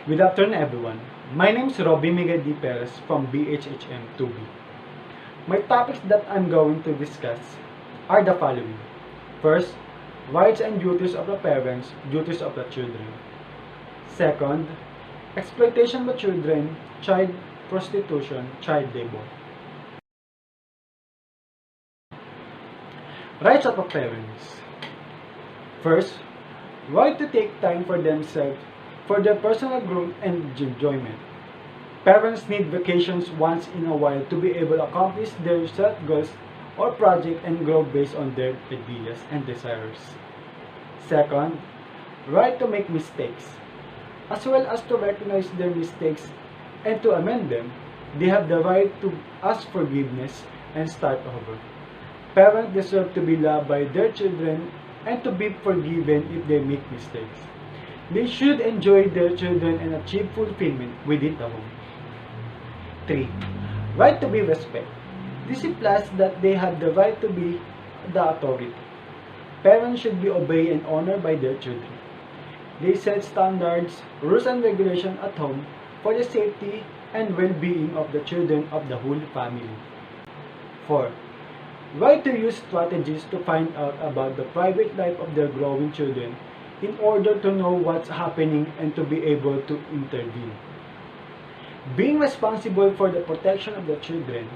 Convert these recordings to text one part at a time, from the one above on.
Good afternoon, everyone. My name is Robbie Miguel D. Perez from BHHM 2B. My topics that I'm going to discuss are the following. First, rights and duties of the parents, duties of the children. Second, exploitation of children, child prostitution, child labor. Rights of the parents. First, right to take time for themselves for their personal growth and enjoyment. Parents need vacations once in a while to be able to accomplish their set goals or project and grow based on their ideas and desires. Second, right to make mistakes. As well as to recognize their mistakes and to amend them, they have the right to ask forgiveness and start over. Parents deserve to be loved by their children and to be forgiven if they make mistakes. They should enjoy their children and achieve fulfillment within the home. 3. Right to be respected. This implies that they have the right to be the authority. Parents should be obeyed and honored by their children. They set standards, rules and regulations at home for the safety and well-being of the children of the whole family. 4. Right to use strategies to find out about the private life of their growing children in order to know what's happening and to be able to intervene. Being responsible for the protection of the children,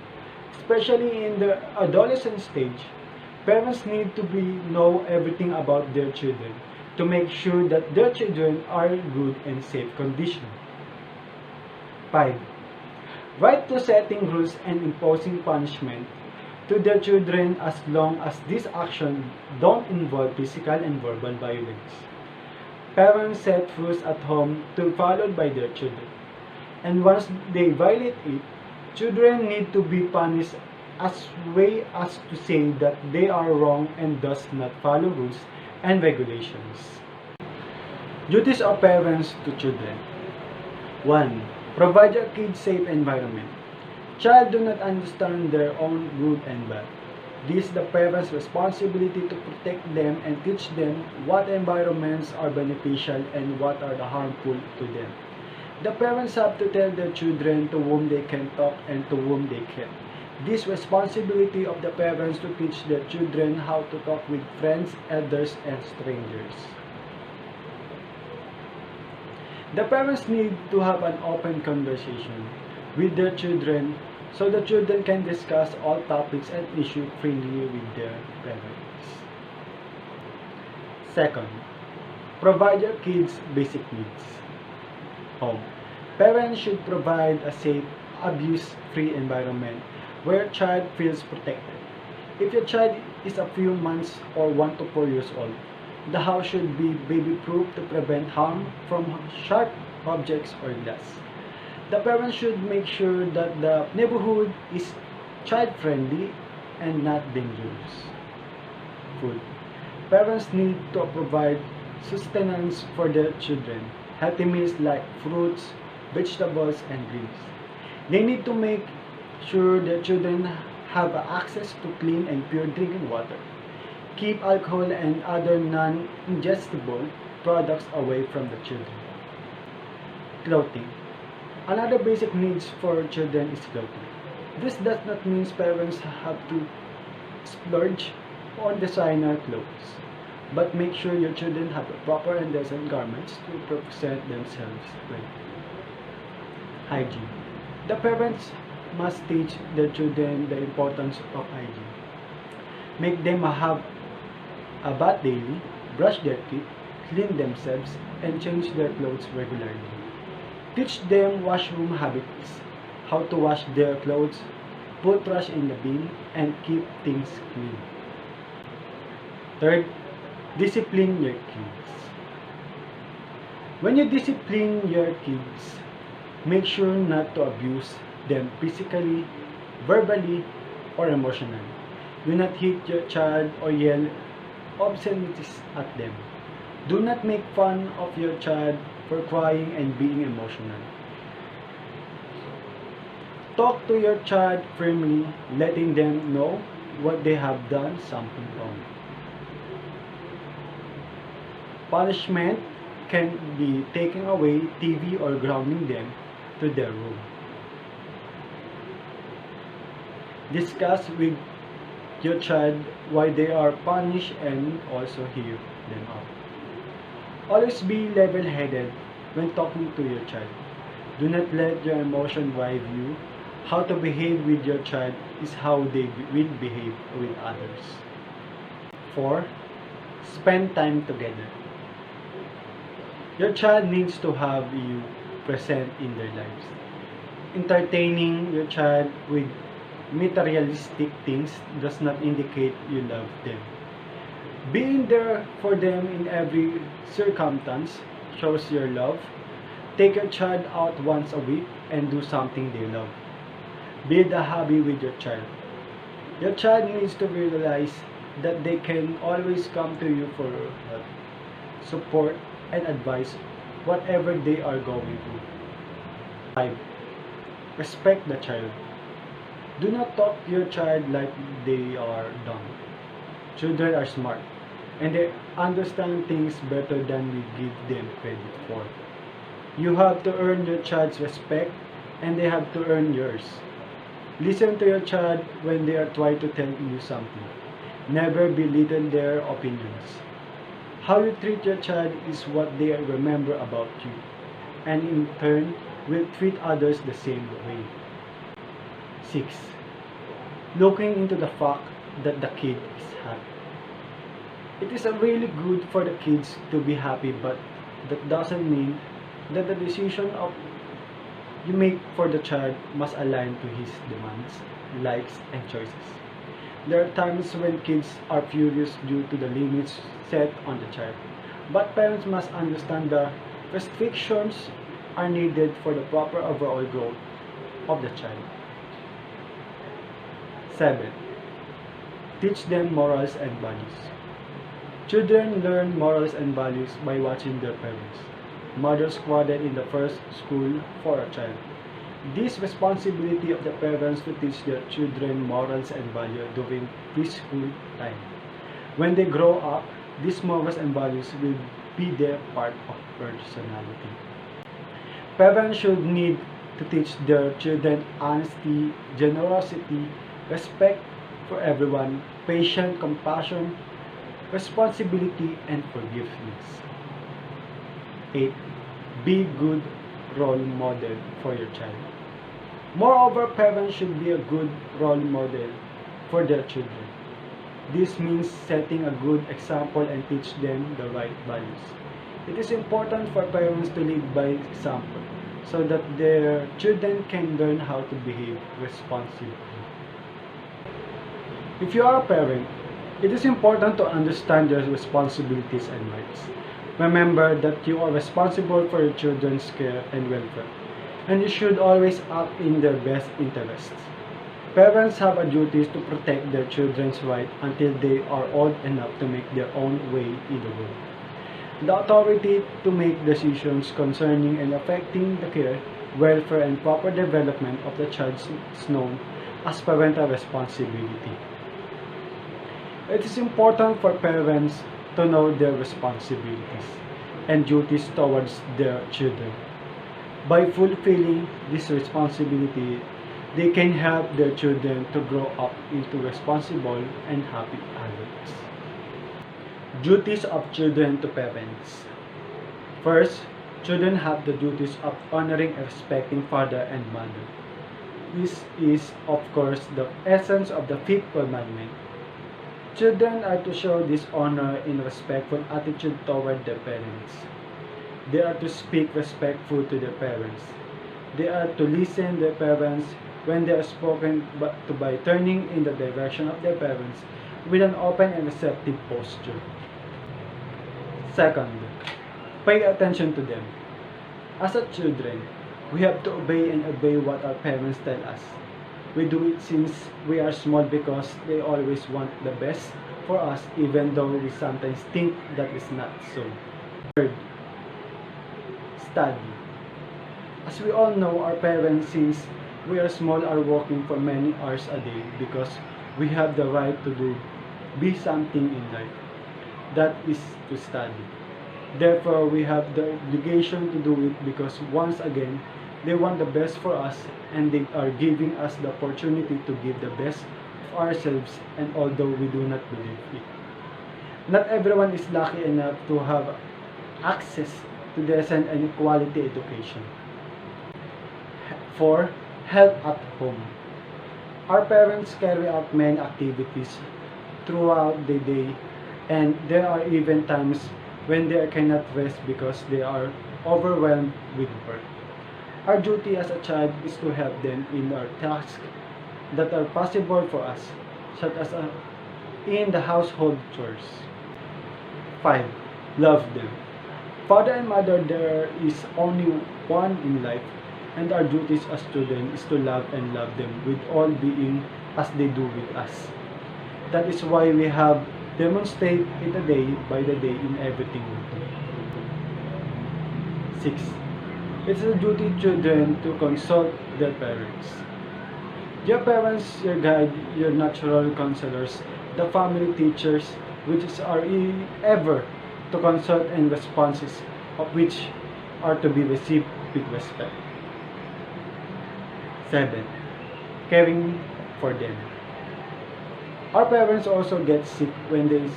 especially in the adolescent stage, parents need to know everything about their children to make sure that their children are in good and safe condition. 5. Right to setting rules and imposing punishment to their children as long as these actions don't involve physical and verbal violence. Parents set rules at home to be followed by their children. And once they violate it, children need to be punished as way as to say that they are wrong and does not follow rules and regulations. Duties of parents to children. 1. Provide your kids safe environment. Child do not understand their own good and bad. This is the parents' responsibility to protect them and teach them what environments are beneficial and what are harmful to them. The parents have to tell their children to whom they can talk and to whom they can't. This responsibility of the parents to teach their children how to talk with friends, elders, and strangers. The parents need to have an open conversation with their children so the children can discuss all topics and issues freely with their parents. Second, provide your kids basic needs. Home. Parents should provide a safe, abuse-free environment where your child feels protected. If your child is a few months or 1 to 4 years old, the house should be baby-proof to prevent harm from sharp objects or glass. The parents should make sure that the neighborhood is child-friendly and not dangerous. Food. Parents need to provide sustenance for their children, healthy meals like fruits, vegetables, and greens. They need to make sure their children have access to clean and pure drinking water. Keep alcohol and other non-ingestible products away from the children. Clothing. Another basic needs for children is clothing. This does not mean parents have to splurge on designer clothes, but make sure your children have the proper and decent garments to present themselves well. Hygiene. The parents must teach their children the importance of hygiene. Make them have a bath daily, brush their teeth, clean themselves, and change their clothes regularly. Teach them washroom habits, how to wash their clothes, put trash in the bin, and keep things clean. Third, discipline your kids. When you discipline your kids, make sure not to abuse them physically, verbally, or emotionally. Do not hit your child or yell obscenities at them. Do not make fun of your child for crying and being emotional. Talk to your child firmly, letting them know what they have done something wrong. Punishment can be taking away TV or grounding them to their room. Discuss with your child why they are punished and also hear them out. Always be level-headed when talking to your child. Do not let your emotion drive you. How to behave with your child is how they will behave with others. 4. Spend time together. Your child needs to have you present in their lives. Entertaining your child with materialistic things does not indicate you love them. Being there for them in every circumstance shows your love. Take your child out once a week and do something they love. Build a hobby with your child. Your child needs to realize that they can always come to you for help, support, and advice whatever they are going through. 5. Respect the child. Do not talk to your child like they are dumb. Children are smart, and they understand things better than we give them credit for. You have to earn your child's respect, and they have to earn yours. Listen to your child when they are trying to tell you something. Never belittle their opinions. How you treat your child is what they remember about you, and in turn will treat others the same way. 6. Looking into the fact that the kid is happy. It is really good for the kids to be happy, but that doesn't mean that the decision of you make for the child must align to his demands, likes, and choices. There are times when kids are furious due to the limits set on the child, but parents must understand the restrictions are needed for the proper overall growth of the child. 7. Teach them morals and values. Children learn morals and values by watching their parents. Mothers squatted in the first school for a child. This responsibility of the parents to teach their children morals and values during preschool time. When they grow up, these morals and values will be their part of personality. Parents should need to teach their children honesty, generosity, respect for everyone, patience, compassion, responsibility, and forgiveness. 8. Be good role model for your child. Moreover, parents should be a good role model for their children. This means setting a good example and teach them the right values. It is important for parents to lead by example so that their children can learn how to behave responsibly. If you are a parent, it is important to understand your responsibilities and rights. Remember that you are responsible for your children's care and welfare, and you should always act in their best interests. Parents have a duty to protect their children's rights until they are old enough to make their own way in the world. The authority to make decisions concerning and affecting the care, welfare, and proper development of the child is known as parental responsibility. It is important for parents to know their responsibilities and duties towards their children. By fulfilling this responsibility, they can help their children to grow up into responsible and happy adults. Duties of children to parents. First, children have the duties of honoring and respecting father and mother. This is, of course, the essence of the fifth commandment. Children are to show this honor in a respectful attitude toward their parents. They are to speak respectful to their parents. They are to listen to their parents when they are spoken to by turning in the direction of their parents with an open and receptive posture. Second, pay attention to them. As a children, we have to obey what our parents tell us. We do it since we are small because they always want the best for us, even though we sometimes think that is not so. Third, study. As we all know, our parents, since we are small, are working for many hours a day because we have the right to be something in life. That is to study. Therefore, we have the obligation to do it because once again, they want the best for us and they are giving us the opportunity to give the best of ourselves, and although we do not believe it. Not everyone is lucky enough to have access to decent and quality education. 4. Help at home. Our parents carry out many activities throughout the day, and there are even times when they cannot rest because they are overwhelmed with work. Our duty as a child is to help them in our tasks that are possible for us, such as in the household chores. 5. Love them. Father and mother, there is only one in life, and our duties as children is to love and love them with all being as they do with us. That is why we have demonstrate it a day by the day in everything we do. 6. It's a duty to children to consult their parents. Your parents, your guide, your natural counselors, the family teachers, which are ever to consult, and responses of which are to be received with respect. 7. Caring for them. Our parents also get sick when they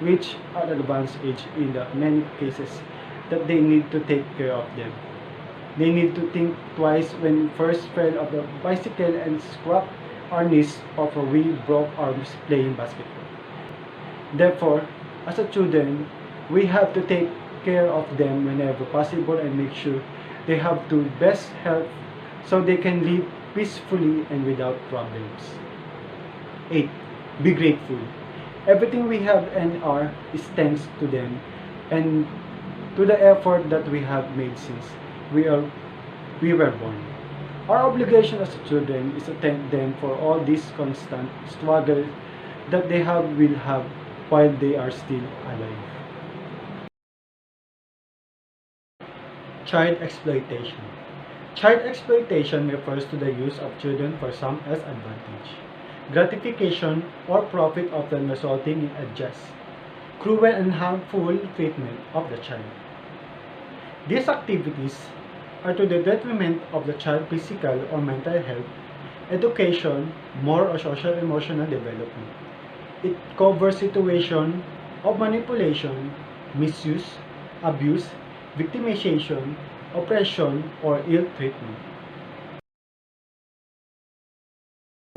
reach an advanced age in the many cases that they need to take care of them. They need to think twice when first fell off the bicycle and scraped our knees off or we broke arms playing basketball. Therefore, as a children, we have to take care of them whenever possible and make sure they have the best health so they can live peacefully and without problems. 8. Be grateful. Everything we have and are is thanks to them and to the effort that we have made since we were born. Our obligation as children is to thank them for all this constant struggle that they will have while they are still alive. Child exploitation. Child exploitation refers to the use of children for some else advantage, gratification, or profit, often resulting in unjust, cruel, and harmful treatment of the child. These activities are to the detriment of the child's physical or mental health, education, moral or social emotional development. It covers situations of manipulation, misuse, abuse, victimization, oppression, or ill treatment.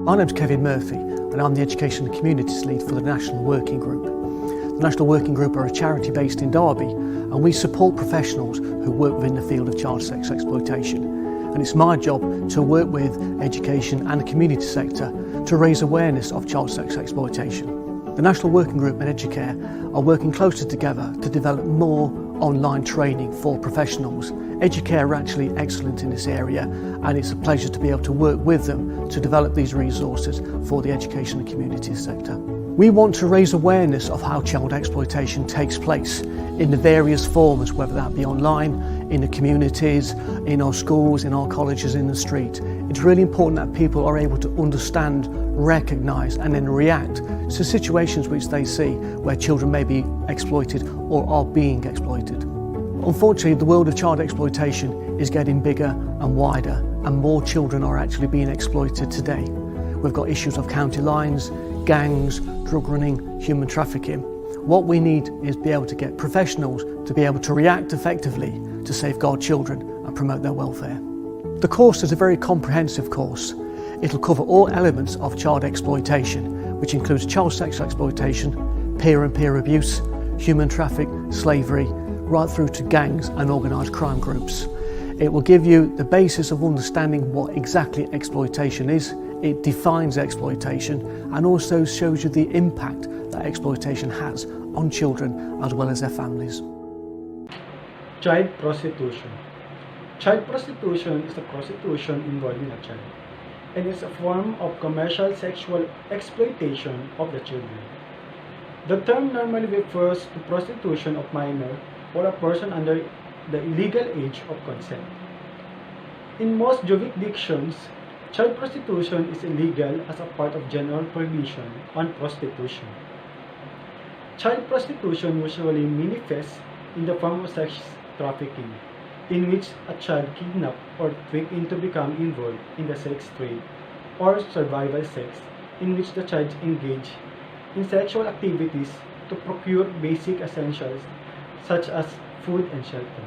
My name's Kevin Murphy and I'm the Education and Communities Lead for the National Working Group. The National Working Group are a charity based in Derby and we support professionals who work within the field of child sex exploitation. And it's my job to work with education and the community sector to raise awareness of child sex exploitation. The National Working Group and Educare are working closely together to develop more online training for professionals. Educare are actually excellent in this area and it's a pleasure to be able to work with them to develop these resources for the education and community sector. We want to raise awareness of how child exploitation takes place in the various forms, whether that be online, in the communities, in our schools, in our colleges, in the street. It's really important that people are able to understand, recognise and then react to situations which they see where children may be exploited or are being exploited. Unfortunately, the world of child exploitation is getting bigger and wider and more children are actually being exploited today. We've got issues of county lines, gangs, drug running, human trafficking. What we need is be able to get professionals to be able to react effectively to safeguard children and promote their welfare. The course is a very comprehensive course. It'll cover all elements of child exploitation, which includes child sex exploitation, peer-and-peer abuse, human traffic, slavery, right through to gangs and organised crime groups. It will give you the basis of understanding what exactly exploitation is. It defines exploitation and also shows you the impact that exploitation has on children as well as their families. Child prostitution. Child prostitution is a prostitution involving a child, and is a form of commercial sexual exploitation of the children. The term normally refers to prostitution of minor or a person under the legal age of consent. In most jurisdictions, child prostitution is illegal as a part of general prohibition on prostitution. Child prostitution usually manifests in the form of sex trafficking, in which a child kidnapped or tricked into become involved in the sex trade, or survival sex, in which the child engage in sexual activities to procure basic essentials such as food and shelter.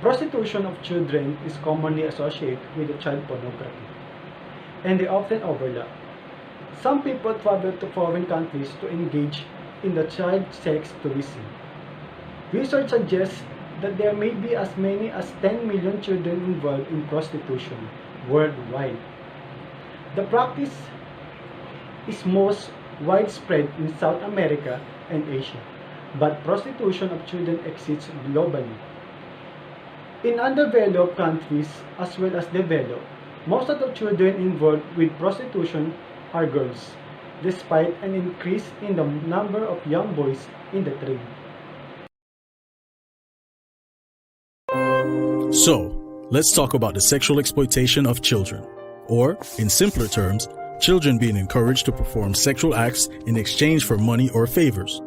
Prostitution of children is commonly associated with child pornography, and they often overlap. Some people travel to foreign countries to engage in the child sex tourism. Research suggests that there may be as many as 10 million children involved in prostitution worldwide. The practice is most widespread in South America and Asia, but prostitution of children exists globally. In undeveloped countries as well as developed, most of the children involved with prostitution are girls, despite an increase in the number of young boys in the trade. So, let's talk about the sexual exploitation of children, or, in simpler terms, children being encouraged to perform sexual acts in exchange for money or favors.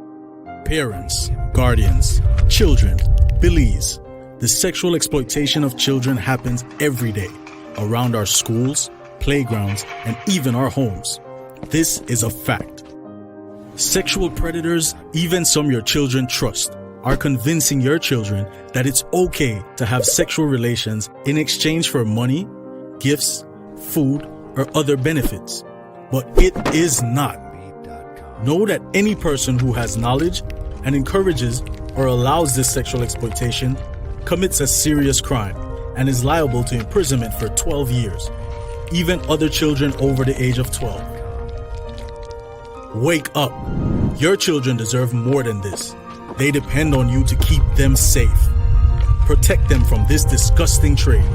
Parents, guardians, children, Belize. The sexual exploitation of children happens every day, around our schools, playgrounds, and even our homes. This is a fact. Sexual predators, even some your children trust, are convincing your children that it's okay to have sexual relations in exchange for money, gifts, food, or other benefits. But it is not. Know that any person who has knowledge and encourages or allows this sexual exploitation commits a serious crime and is liable to imprisonment for 12 years, even other children over the age of 12. Wake up. Your children deserve more than this. They depend on you to keep them safe. Protect them from this disgusting trade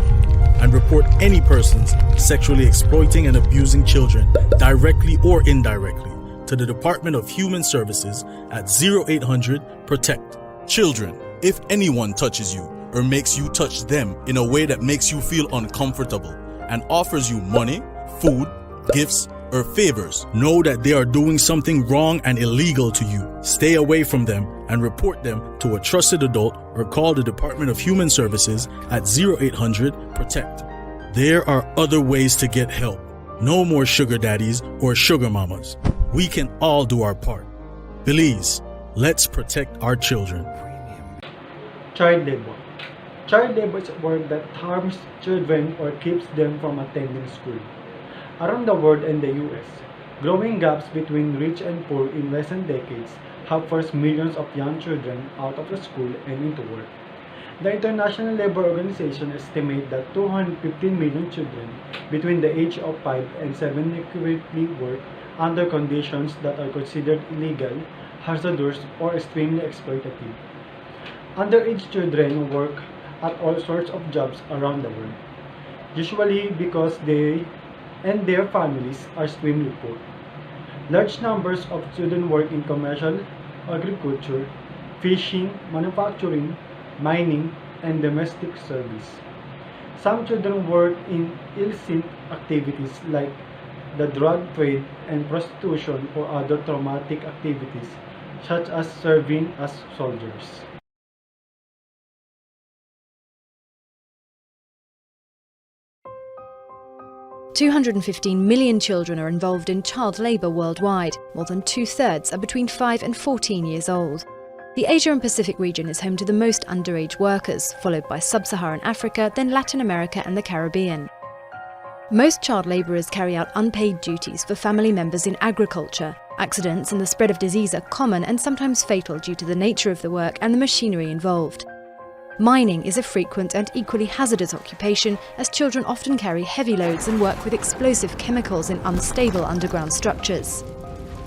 and report any persons sexually exploiting and abusing children directly or indirectly to the Department of Human Services at 0800-PROTECT. Children, if anyone touches you or makes you touch them in a way that makes you feel uncomfortable and offers you money, food, gifts, or favors, know that they are doing something wrong and illegal to you. Stay away from them and report them to a trusted adult or call the Department of Human Services at 0800-PROTECT. There are other ways to get help. No more sugar daddies or sugar mamas. We can all do our part. Belize, let's protect our children. Child labor. Child labor is work that harms children or keeps them from attending school. Around the world and the US, growing gaps between rich and poor in recent decades have forced millions of young children out of the school and into work. The International Labour Organization estimates that 215 million children between the age of 5 and 7 currently work under conditions that are considered illegal, hazardous, or extremely exploitative. Underage children work at all sorts of jobs around the world, usually because they and their families are extremely poor. Large numbers of children work in commercial, agriculture, fishing, manufacturing, mining, and domestic service. Some children work in illicit activities like the drug trade and prostitution or other traumatic activities such as serving as soldiers. "215 million children are involved in child labour worldwide. More than 2/3 are between 5 and 14 years old. The Asia and Pacific region is home to the most underage workers, followed by Sub-Saharan Africa, then Latin America and the Caribbean. Most child labourers carry out unpaid duties for family members in agriculture. Accidents and the spread of disease are common and sometimes fatal due to the nature of the work and the machinery involved. Mining is a frequent and equally hazardous occupation, as children often carry heavy loads and work with explosive chemicals in unstable underground structures.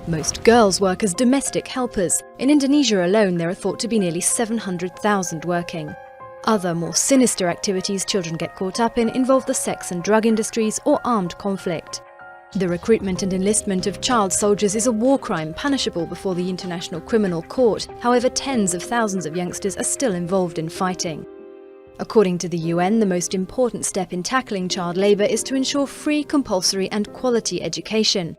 Most girls work as domestic helpers. In Indonesia alone, there are thought to be nearly 700,000 working. Other, more sinister activities children get caught up in involve the sex and drug industries or armed conflict. The recruitment and enlistment of child soldiers is a war crime punishable before the International Criminal Court. However, tens of thousands of youngsters are still involved in fighting. According to the UN, the most important step in tackling child labour is to ensure free, compulsory and quality education.